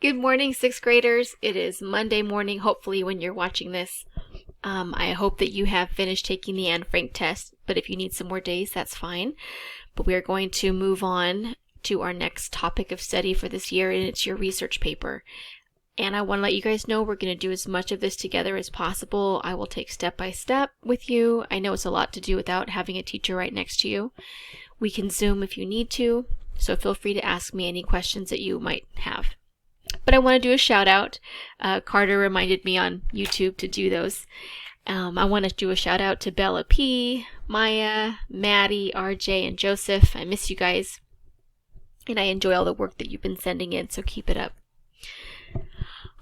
Good morning, sixth graders. It is Monday morning, hopefully, when you're watching this. I hope that you have finished taking the Anne Frank test, but if you need some more days, that's fine. But we are going to move on to our next topic of study for this year, and it's your research paper. And I want to let you guys know we're going to do as much of this together as possible. I will take step by step with you. I know it's a lot to do without having a teacher right next to you. We can Zoom if you need to, so feel free to ask me any questions that you might have. But I want to do a shout out. Carter reminded me on YouTube to do those. I want to do a shout out to Bella P, Maya, Maddie, RJ, and Joseph. I miss you guys. And I enjoy all the work that you've been sending in, so keep it up.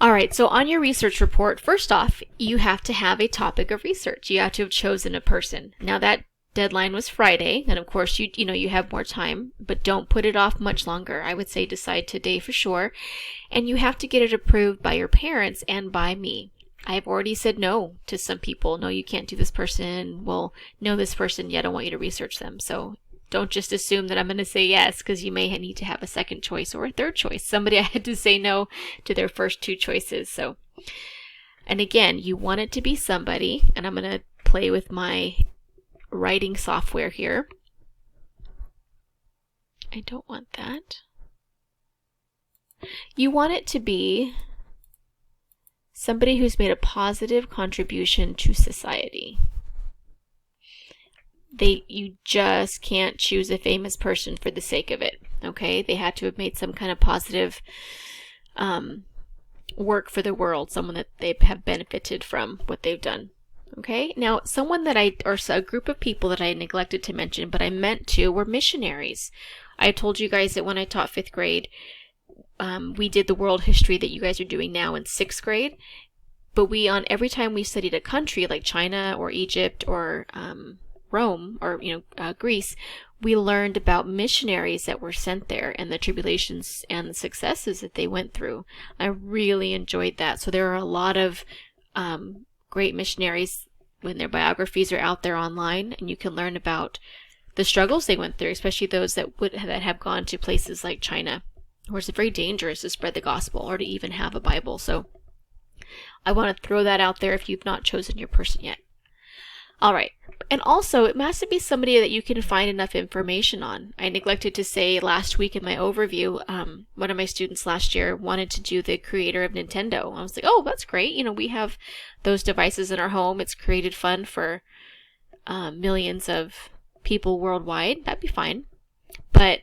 Alright, so on your research report, first off, you have to have a topic of research. You have to have chosen a person. Now that deadline was Friday, and of course you have more time, but don't put it off much longer. I would say decide today for sure, and you have to get it approved by your parents and by me. I've already said no to some people. No, you can't do this person. Well, no, this person, yeah, I don't want you to research them. So don't just assume that I'm going to say yes, because you may need to have a second choice or a third choice. Somebody I had to say no to their first two choices. So, and again, you want it to be somebody, and I'm going to play with my writing software here. I don't want that. You want it to be somebody who's made a positive contribution to society. You just can't choose a famous person for the sake of it, okay? They had to have made some kind of positive work for the world, someone that they have benefited from what they've done. Okay, now someone or a group of people that I neglected to mention, but I meant to, were missionaries. I told you guys that when I taught 5th grade, we did the world history that you guys are doing now in 6th grade, but every time we studied a country like China or Egypt or Rome or Greece, we learned about missionaries that were sent there and the tribulations and the successes that they went through. I really enjoyed that. So there are a lot of great missionaries when their biographies are out there online, and you can learn about the struggles they went through, especially those that have gone to places like China, where it's very dangerous to spread the gospel or to even have a Bible. So I want to throw that out there if you've not chosen your person yet. All right. And also, it has to be somebody that you can find enough information on. I neglected to say last week in my overview, one of my students last year wanted to do the creator of Nintendo. I was like, oh, that's great. We have those devices in our home. It's created fun for millions of people worldwide. That'd be fine. But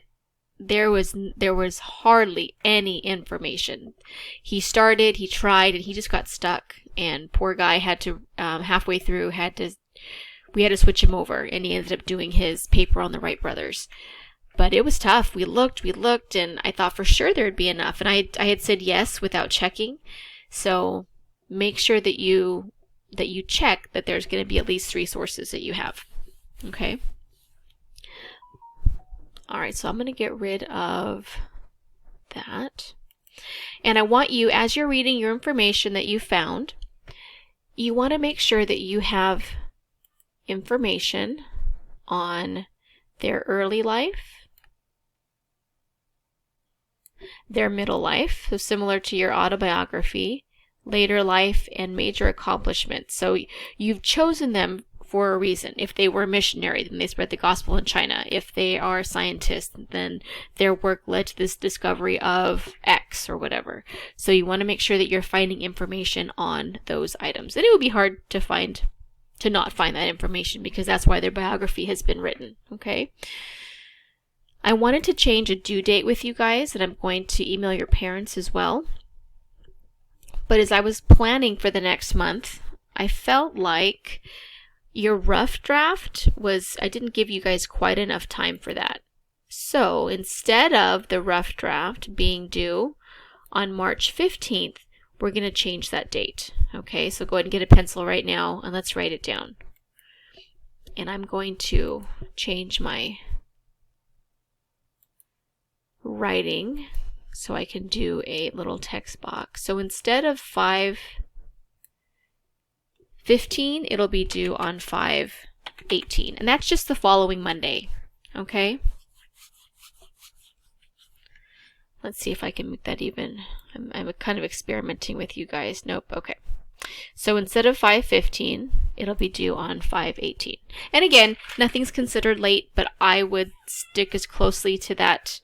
there was hardly any information. He tried, and he just got stuck. And poor guy had to, halfway through, we had to switch him over, and he ended up doing his paper on the Wright brothers. But it was tough. We looked, and I thought for sure there'd be enough. And I had said yes without checking. So make sure that you check that there's going to be at least 3 sources that you have. Okay? All right, so I'm going to get rid of that. And I want you, as you're reading your information that you found, you want to make sure that you have information on their early life, their middle life, so similar to your autobiography, later life, and major accomplishments. So you've chosen them for a reason. If they were a missionary, then they spread the gospel in China. If they are scientists, then their work led to this discovery of X or whatever. So you want to make sure that you're finding information on those items. And it would be hard to not find that information, because that's why their biography has been written. Okay? I wanted to change a due date with you guys, and I'm going to email your parents as well. But as I was planning for the next month, I felt like your rough draft I didn't give you guys quite enough time for that. So instead of the rough draft being due on March 15th, we're going to change that date. Okay, so go ahead and get a pencil right now, and let's write it down. And I'm going to change my writing so I can do a little text box. So instead of 5/15, it'll be due on 5/18. And that's just the following Monday. Okay? Let's see if I can make that even. I'm kind of experimenting with you guys. Nope. Okay. So instead of 5/15, it'll be due on 5/18. And again, nothing's considered late, but I would stick as closely to that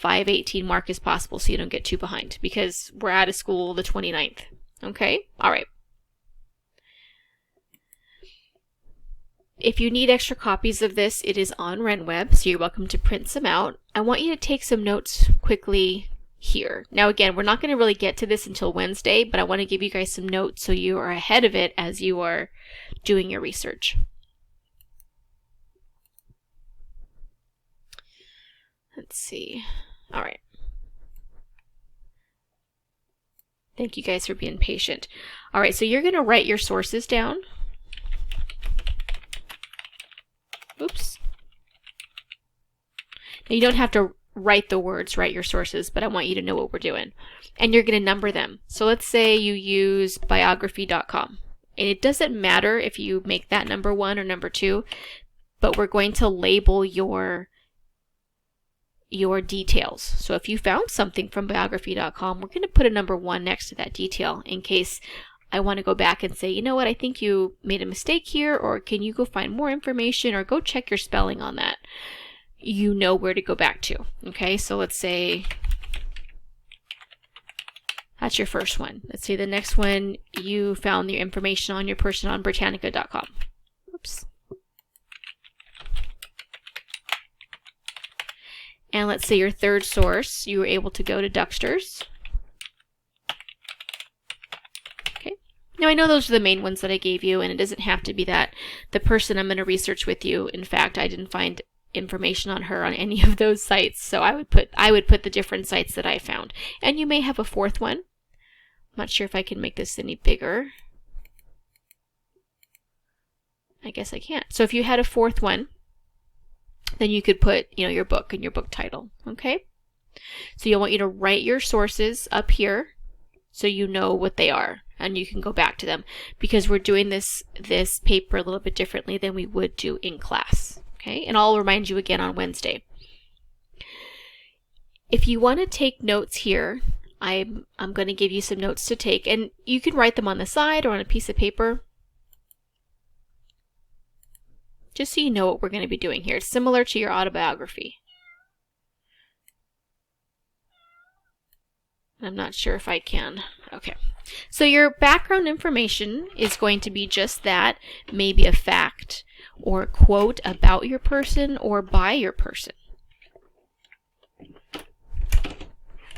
5/18 mark as possible so you don't get too behind, because we're out of school the 29th. Okay? All right. If you need extra copies of this, it is on RenWeb, so you're welcome to print some out. I want you to take some notes quickly here. Now again, we're not going to really get to this until Wednesday, but I want to give you guys some notes so you are ahead of it as you are doing your research. Let's see. All right. Thank you guys for being patient. All right, so you're going to write your sources down. Oops. Now you don't have to write the words, write your sources, but I want you to know what we're doing. And you're going to number them. So let's say you use biography.com. And it doesn't matter if you make that number 1 or number 2, but we're going to label your details. So if you found something from biography.com, we're going to put a number 1 next to that detail in case I want to go back and say, you know what, I think you made a mistake here, or can you go find more information, or go check your spelling on that. You know where to go back to. Okay, so let's say that's your first one. Let's say the next one, you found the information on your person on Britannica.com. Oops. And let's say your third source, you were able to go to Duxters. Now, I know those are the main ones that I gave you, and it doesn't have to be that the person I'm going to research with you. In fact, I didn't find information on her on any of those sites, so I would put the different sites that I found. And you may have a fourth one. I'm not sure if I can make this any bigger. I guess I can't. So if you had a fourth one, then you could put, your book and your book title, okay? So I want you to write your sources up here so you know what they are. And you can go back to them, because we're doing this paper a little bit differently than we would do in class. Okay, and I'll remind you again on Wednesday. If you want to take notes here, I'm going to give you some notes to take, and you can write them on the side or on a piece of paper, just so you know what we're going to be doing here. It's similar to your autobiography. I'm not sure if I can. Okay. So your background information is going to be just that, maybe a fact or a quote about your person or by your person,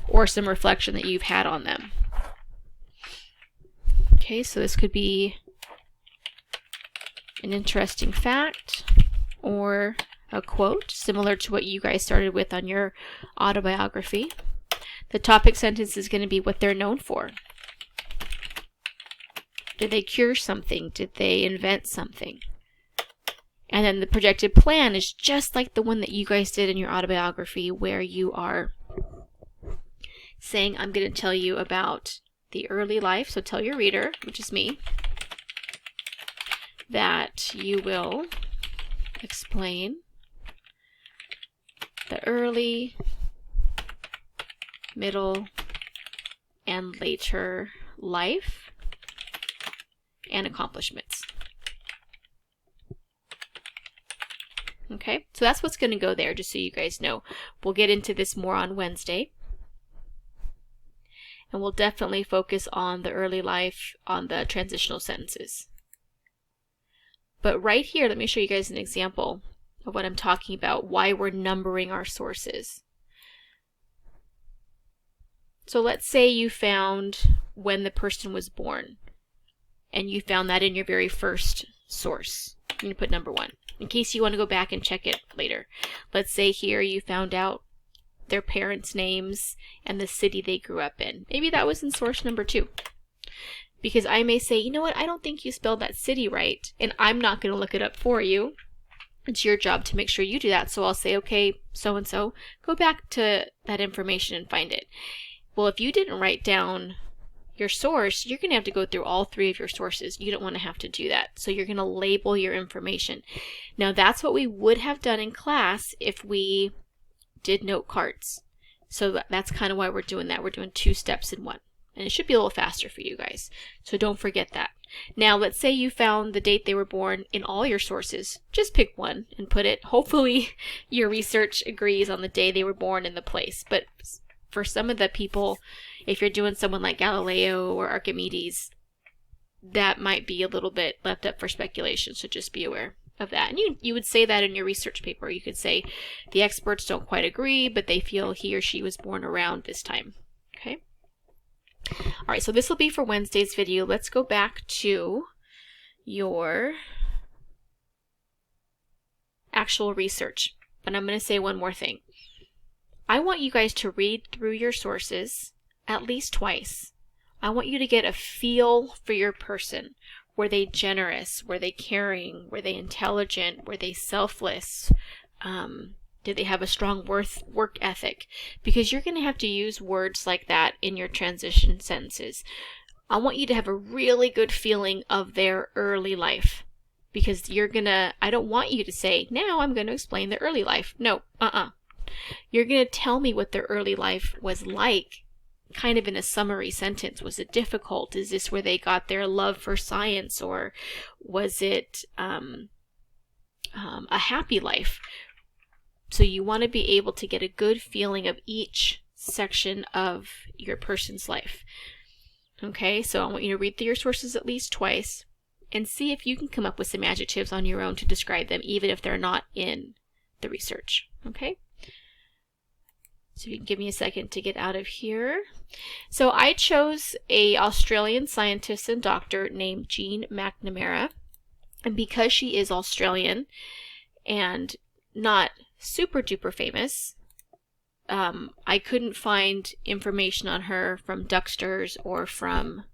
or some reflection that you've had on them. Okay, so this could be an interesting fact or a quote, similar to what you guys started with on your autobiography. The topic sentence is going to be what they're known for. Did they cure something? Did they invent something? And then the projected plan is just like the one that you guys did in your autobiography, where you are saying, I'm going to tell you about the early life. So tell your reader, which is me, that you will explain the early, middle, and later life and accomplishments. Okay, so that's what's going to go there, just so you guys know. We'll get into this more on Wednesday. And we'll definitely focus on the early life, on the transitional sentences. But right here, let me show you guys an example of what I'm talking about, why we're numbering our sources. So let's say you found when the person was born, and you found that in your very first source. I'm going to put number 1, in case you want to go back and check it later. Let's say here you found out their parents' names and the city they grew up in. Maybe that was in source number 2. Because I may say, you know what, I don't think you spelled that city right, and I'm not going to look it up for you. It's your job to make sure you do that. So I'll say, okay, so-and-so, go back to that information and find it. Well, if you didn't write down your source, you're going to have to go through all 3 of your sources. You don't want to have to do that. So you're going to label your information. Now that's what we would have done in class if we did note cards. So that's kind of why we're doing that. We're doing 2 steps in one. And it should be a little faster for you guys. So don't forget that. Now, let's say you found the date they were born in all your sources. Just pick one and put it. Hopefully your research agrees on the day they were born and the place. But for some of the people, if you're doing someone like Galileo or Archimedes, that might be a little bit left up for speculation. So just be aware of that. And you would say that in your research paper. You could say the experts don't quite agree, but they feel he or she was born around this time. Okay? All right, so this will be for Wednesday's video. Let's go back to your actual research. But I'm going to say one more thing. I want you guys to read through your sources at least twice. I want you to get a feel for your person. Were they generous? Were they caring? Were they intelligent? Were they selfless? Did they have a strong work ethic? Because you're going to have to use words like that in your transition sentences. I want you to have a really good feeling of their early life. Because I don't want you to say, now I'm going to explain their early life. No, You're going to tell me what their early life was like, kind of in a summary sentence. Was it difficult? Is this where they got their love for science? Or was it a happy life? So you want to be able to get a good feeling of each section of your person's life. Okay, so I want you to read through your sources at least twice and see if you can come up with some adjectives on your own to describe them, even if they're not in the research. Okay? So you can give me a second to get out of here. So I chose an Australian scientist and doctor named Jean McNamara. And because she is Australian and not super duper famous, I couldn't find information on her from Ducksters or from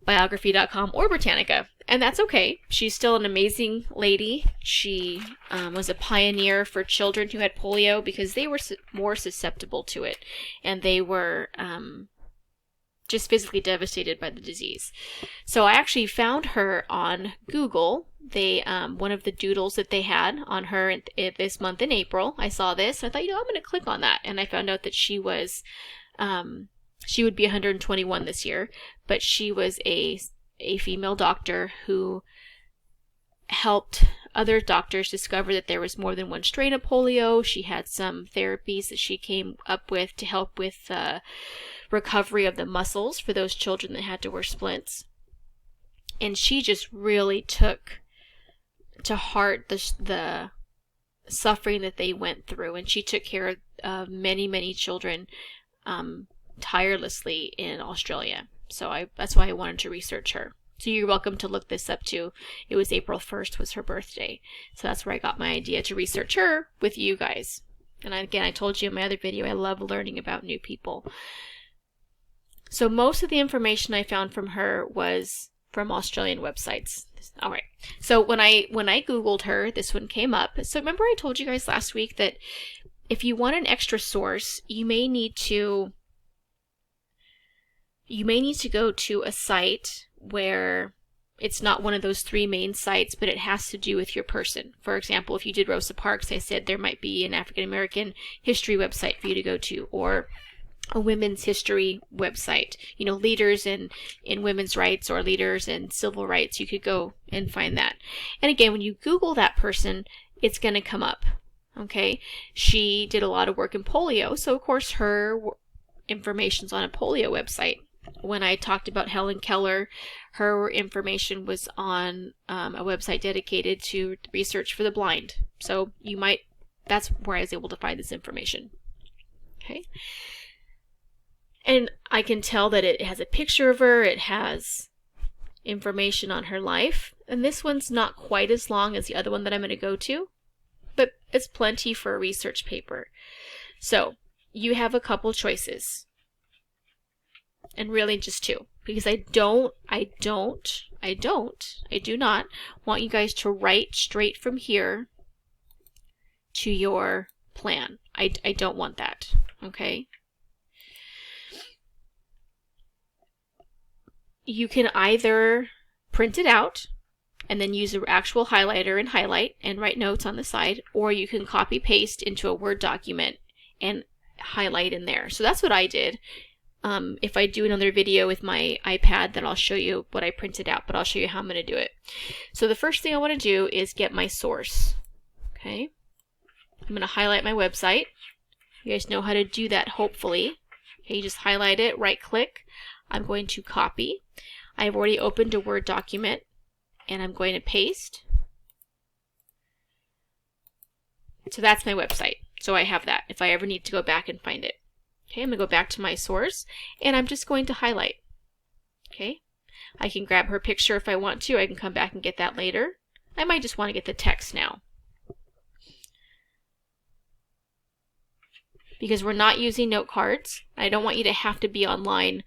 biography.com or Britannica, and that's okay. She's still an amazing lady. She was a pioneer for children who had polio because they were more susceptible to it, and they were just physically devastated by the disease. So I actually found her on Google. They one of the doodles that they had on her this month in April, I saw this. I thought, I'm going to click on that, and I found out that she was she would be 121 this year, but she was a female doctor who helped other doctors discover that there was more than one strain of polio. She had some therapies that she came up with to help with recovery of the muscles for those children that had to wear splints. And she just really took to heart the suffering that they went through, and she took care of many, many children tirelessly in Australia. So that's why I wanted to research her. So you're welcome to look this up too. It was April 1st was her birthday. So that's where I got my idea to research her with you guys. And again, I told you in my other video, I love learning about new people. So most of the information I found from her was from Australian websites. All right. So when I Googled her, this one came up. So remember I told you guys last week that if you want an extra source, you may need to go to a site where it's not one of those 3 main sites, but it has to do with your person. For example, if you did Rosa Parks, I said there might be an African American history website for you to go to, or a women's history website. Leaders in women's rights or leaders in civil rights. You could go and find that. And again, when you Google that person, it's going to come up. Okay? She did a lot of work in polio, so of course her information's on a polio website. When I talked about Helen Keller, her information was on a website dedicated to research for the blind. So that's where I was able to find this information. Okay. And I can tell that it has a picture of her, it has information on her life, and this one's not quite as long as the other one that I'm going to go to, but it's plenty for a research paper. So you have a couple choices. And really just 2, because I do not want you guys to write straight from here to your plan. I don't want that, okay? You can either print it out and then use an actual highlighter and highlight and write notes on the side, or you can copy paste into a Word document and highlight in there. So that's what I did. If I do another video with my iPad, then I'll show you what I printed out, but I'll show you how I'm going to do it. So the first thing I want to do is get my source. Okay. I'm going to highlight my website. You guys know how to do that, hopefully. Okay, you just highlight it, right click. I'm going to copy. I've already opened a Word document, and I'm going to paste. So that's my website. So I have that if I ever need to go back and find it. Okay, I'm going to go back to my source, and I'm just going to highlight. Okay, I can grab her picture if I want to. I can come back and get that later. I might just want to get the text now, because we're not using note cards. I don't want you to have to be online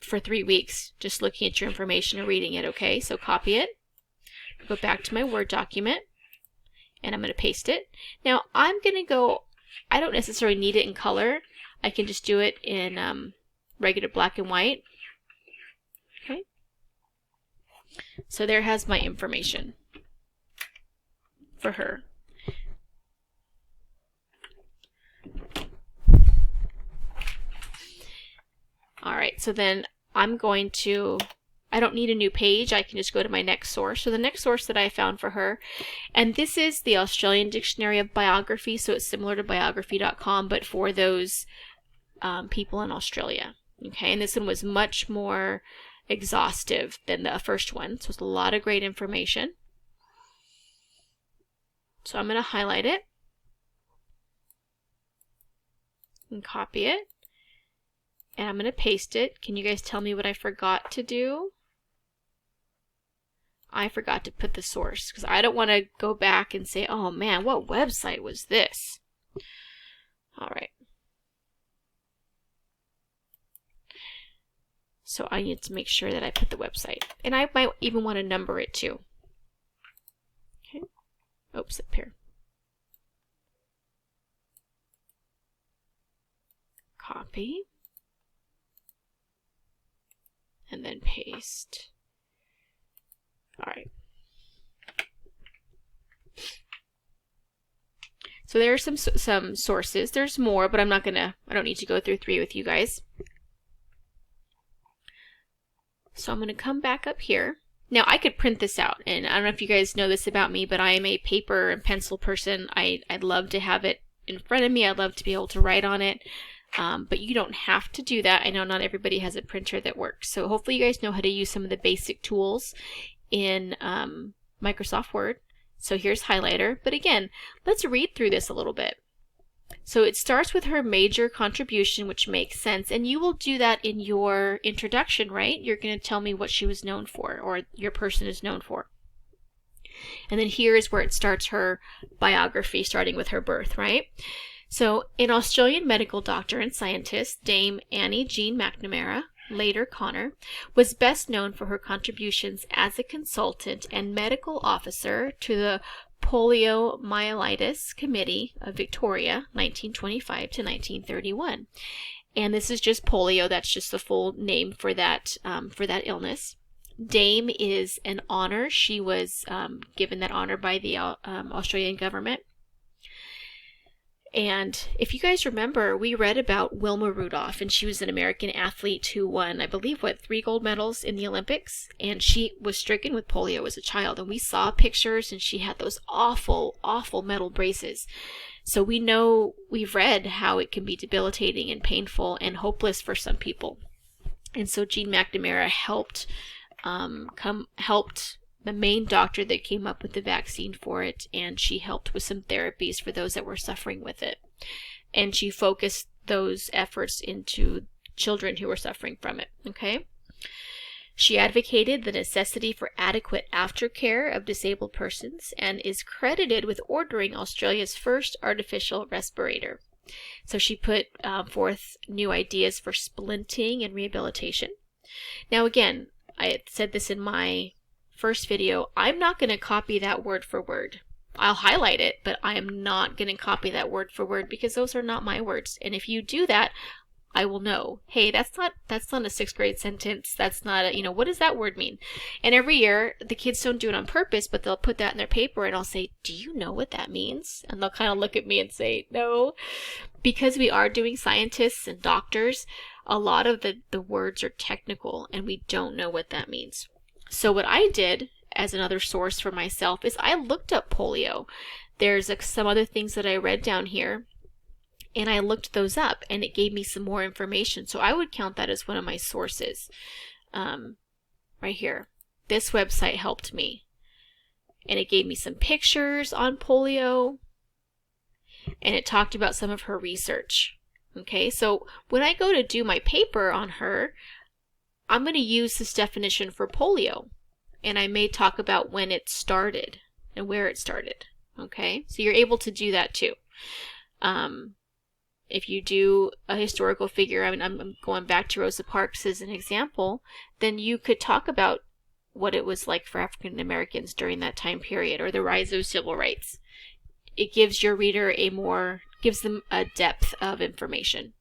for 3 weeks just looking at your information and reading it, okay? So copy it, go back to my Word document, and I'm going to paste it. Now I'm going to go, I don't necessarily need it in color. I can just do it in regular black and white. Okay. So there has my information for her. Alright, so then I'm going to, I don't need a new page, I can just go to my next source. So the next source that I found for her, and this is the Australian Dictionary of Biography, so it's similar to biography.com, but for those people in Australia. Okay, and this one was much more exhaustive than the first one, so it's a lot of great information. So I'm going to highlight it and copy it, and I'm going to paste it. Can you guys tell me what I forgot to do? I forgot to put the source, because I don't want to go back and say, oh man, what website was this? Alright. So I need to make sure that I put the website. And I might even want to number it too. Okay. Oops, up here. Copy. And then paste. Alright. So there are some sources. There's more, but I don't need to go through 3 with you guys. So I'm going to come back up here. Now I could print this out, and I don't know if you guys know this about me, but I am a paper and pencil person. I'd love to have it in front of me. I'd love to be able to write on it, but you don't have to do that. I know not everybody has a printer that works. So hopefully you guys know how to use some of the basic tools in Microsoft Word. So here's highlighter, but again, let's read through this a little bit. So it starts with her major contribution, which makes sense, and you will do that in your introduction, right? You're going to tell me what she was known for, or your person is known for. And then here is where it starts her biography, starting with her birth, right? So an Australian medical doctor and scientist, Dame Annie Jean McNamara, later Connor, was best known for her contributions as a consultant and medical officer to the Poliomyelitis Committee of Victoria, 1925 to 1931. And this is just polio, that's just the full name for that illness. Dame is an honor. She was given that honor by the Australian government. And if you guys remember, we read about Wilma Rudolph, and she was an American athlete who won, I believe, 3 gold medals in the Olympics, and she was stricken with polio as a child, and we saw pictures, and she had those awful, awful metal braces. So we know, we've read how it can be debilitating and painful and hopeless for some people. And so Jean McNamara helped the main doctor that came up with the vaccine for it, and she helped with some therapies for those that were suffering with it. And she focused those efforts into children who were suffering from it, okay? She advocated the necessity for adequate aftercare of disabled persons and is credited with ordering Australia's first artificial respirator. So she put forth new ideas for splinting and rehabilitation. Now again, I had said this in my first video, I'm not going to copy that word for word. I'll highlight it, but I am not going to copy that word for word because those are not my words. And if you do that, I will know, hey, that's not a sixth grade sentence. That's not a, what does that word mean? And every year, the kids don't do it on purpose, but they'll put that in their paper and I'll say, do you know what that means? And they'll kind of look at me and say, no. Because we are doing scientists and doctors, a lot of the words are technical and we don't know what that means. So what I did as another source for myself is I looked up polio. There's some other things that I read down here, and I looked those up and it gave me some more information. So I would count that as one of my sources. Right here. This website helped me. And it gave me some pictures on polio. And it talked about some of her research. Okay, so when I go to do my paper on her, I'm going to use this definition for polio. And I may talk about when it started and where it started. Okay, so you're able to do that too. If you do a historical figure, I mean, I'm going back to Rosa Parks as an example, then you could talk about what it was like for African Americans during that time period, or the rise of civil rights. It gives your reader gives them a depth of information.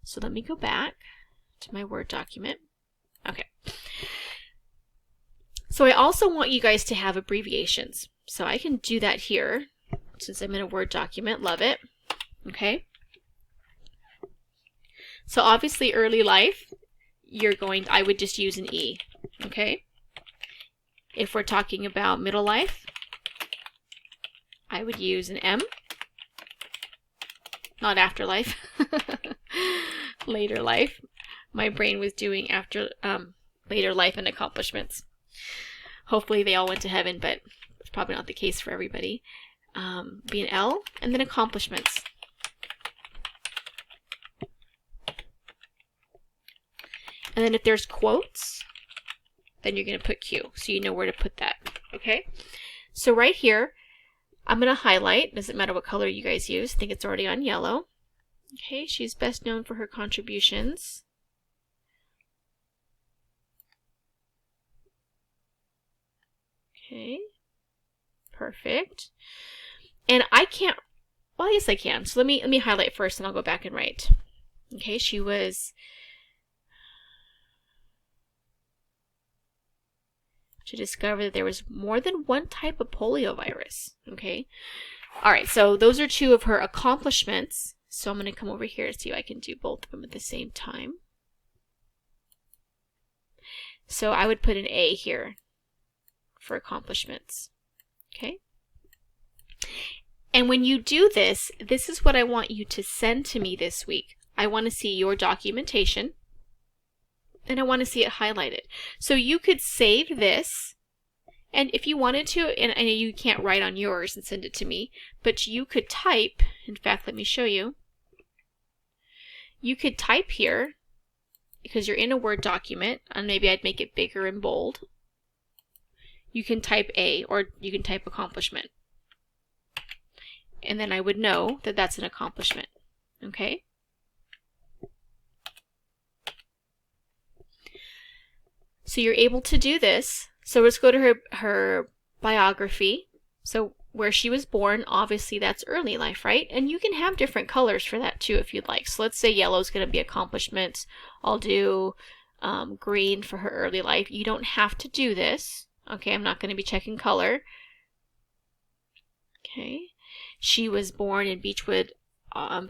So let me go back to my Word document. Okay. So I also want you guys to have abbreviations. So I can do that here, since I'm in a Word document. Love it. Okay. So obviously early life, I would just use an E, okay? If we're talking about middle life, I would use an M, not afterlife, later life. My brain was doing later life and accomplishments. Hopefully they all went to heaven, but it's probably not the case for everybody. Be an L, and then accomplishments. And then if there's quotes, then you're going to put Q, so you know where to put that, okay? So right here, I'm going to highlight. Doesn't matter what color you guys use. I think it's already on yellow. Okay, she's best known for her contributions. Okay, perfect. And I can't, well, yes I can. So let me highlight first and I'll go back and write. Okay, she was... to discover that there was more than one type of poliovirus. Okay. All right. So those are two of her accomplishments. So I'm going to come over here to see if I can do both of them at the same time. So I would put an A here for accomplishments. Okay. And when you do this, this is what I want you to send to me this week. I want to see your documentation. And I want to see it highlighted. So you could save this, and if you wanted to, and I know you can't write on yours and send it to me, but you could type, in fact, let me show you. You could type here, because you're in a Word document, and maybe I'd make it bigger and bold. You can type A, or you can type accomplishment. And then I would know that that's an accomplishment. Okay? So you're able to do this. So let's go to her biography. So where she was born, obviously that's early life, right? And you can have different colors for that too if you'd like. So let's say yellow is going to be accomplishments. I'll do green for her early life. You don't have to do this. Okay, I'm not going to be checking color. Okay. She was born in Beechwood,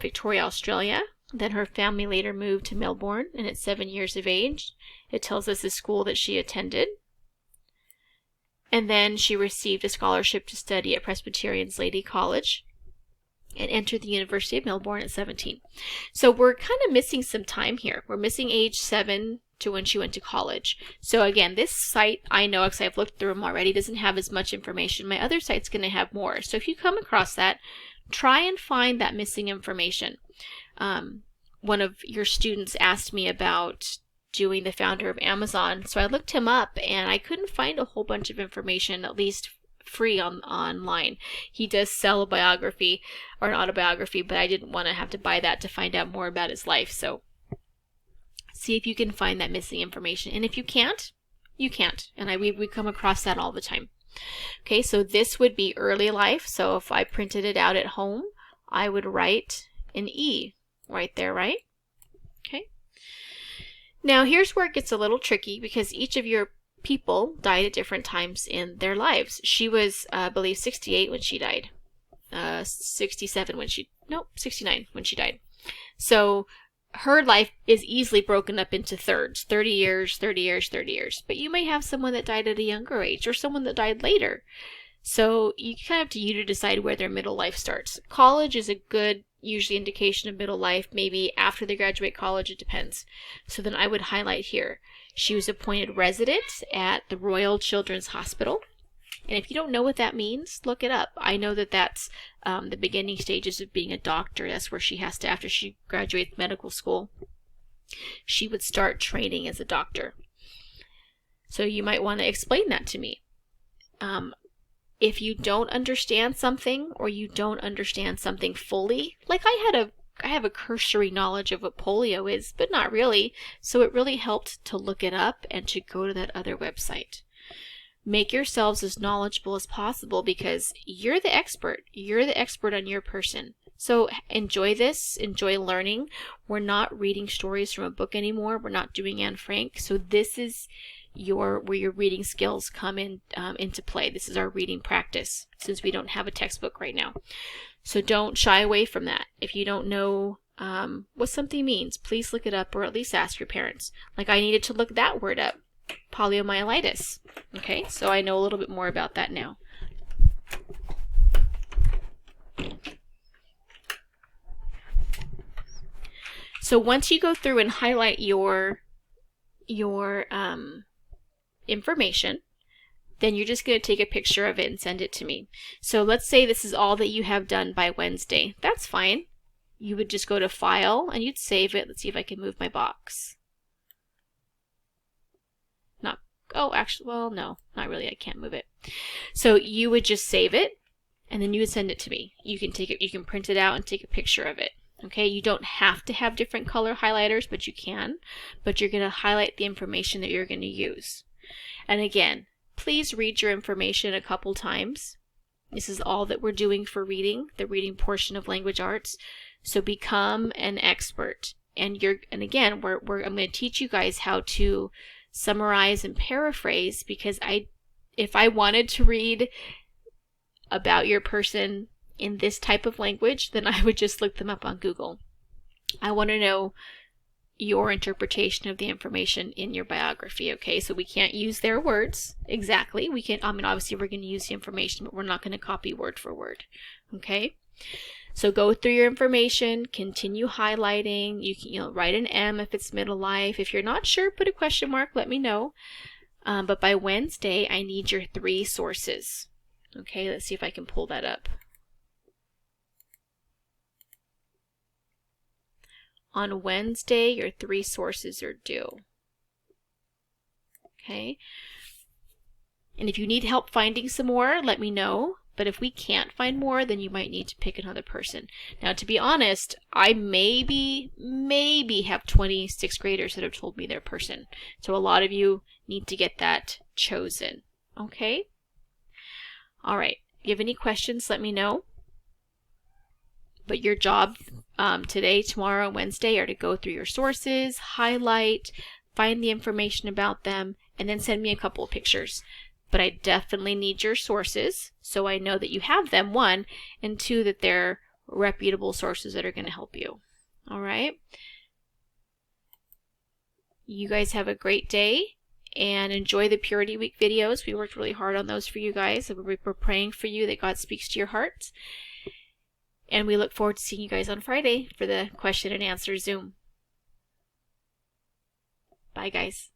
Victoria, Australia. Then her family later moved to Melbourne, and at 7 years of age, it tells us the school that she attended. And then she received a scholarship to study at Presbyterian's Lady College and entered the University of Melbourne at 17. So we're kind of missing some time here. We're missing age 7 to when she went to college. So again, this site, I know because I've looked through them already, doesn't have as much information. My other site's going to have more. So if you come across that, try and find that missing information. One of your students asked me about doing the founder of Amazon, so I looked him up and I couldn't find a whole bunch of information, at least free online. He does sell a biography or an autobiography, but I didn't want to have to buy that to find out more about his life. So see if you can find that missing information. And if you can't, you can't. And we come across that all the time. Okay, so this would be early life. So if I printed it out at home, I would write an E right there, right? Okay. Now here's where it gets a little tricky because each of your people died at different times in their lives. She was, I believe, 68 when she died. 67 when she, nope, 69 when she died. So her life is easily broken up into thirds, 30 years, 30 years, 30 years. But you may have someone that died at a younger age or someone that died later. So you kind of up to you to decide where their middle life starts. College is a good, usually indication of middle life. Maybe after they graduate college, it depends. So then I would highlight here. She was appointed resident at the Royal Children's Hospital. And if you don't know what that means, look it up. I know that that's the beginning stages of being a doctor. That's where she has to, after she graduates medical school, she would start training as a doctor. So you might want to explain that to me. If you don't understand something or you don't understand something fully, like I have a cursory knowledge of what polio is, but not really. So it really helped to look it up and to go to that other website. Make yourselves as knowledgeable as possible because you're the expert. You're the expert on your person. So enjoy this. Enjoy learning. We're not reading stories from a book anymore. We're not doing Anne Frank. So this is where your reading skills come into play. This is our reading practice since we don't have a textbook right now. So don't shy away from that. If you don't know what something means, please look it up or at least ask your parents. Like I needed to look that word up. Poliomyelitis. Okay, so I know a little bit more about that now. So once you go through and highlight your information, then you're just going to take a picture of it and send it to me. So let's say this is all that you have done by Wednesday. That's fine. You would just go to File and you'd save it. Let's see if I can move my box. Oh, actually, well, no, not really. I can't move it. So you would just save it, and then you would send it to me. You can take it, you can print it out and take a picture of it. Okay, you don't have to have different color highlighters, but you can. But you're going to highlight the information that you're going to use. And again, please read your information a couple times. This is all that we're doing for reading, the reading portion of language arts. So become an expert. And again, I'm going to teach you guys how to summarize and paraphrase because if I wanted to read about your person in this type of language, then I would just look them up on Google. I want to know your interpretation of the information in your biography, okay? So we can't use their words exactly. We can, obviously we're going to use the information, but we're not going to copy word for word, okay? So go through your information, continue highlighting. You can write an M if it's middle life. If you're not sure, put a question mark, let me know. But by Wednesday, I need your 3 sources. Okay, let's see if I can pull that up. On Wednesday, your 3 sources are due. Okay. And if you need help finding some more, let me know. But if we can't find more, then you might need to pick another person. Now, to be honest, I maybe have 20 6th graders that have told me their person. So a lot of you need to get that chosen. Okay? All right. If you have any questions, let me know. But your job today, tomorrow, and Wednesday are to go through your sources, highlight, find the information about them, and then send me a couple of pictures. But I definitely need your sources so I know that you have them, 1, and 2, that they're reputable sources that are going to help you. All right? You guys have a great day and enjoy the Purity Week videos. We worked really hard on those for you guys. We're praying for you that God speaks to your hearts. And we look forward to seeing you guys on Friday for the question and answer Zoom. Bye, guys.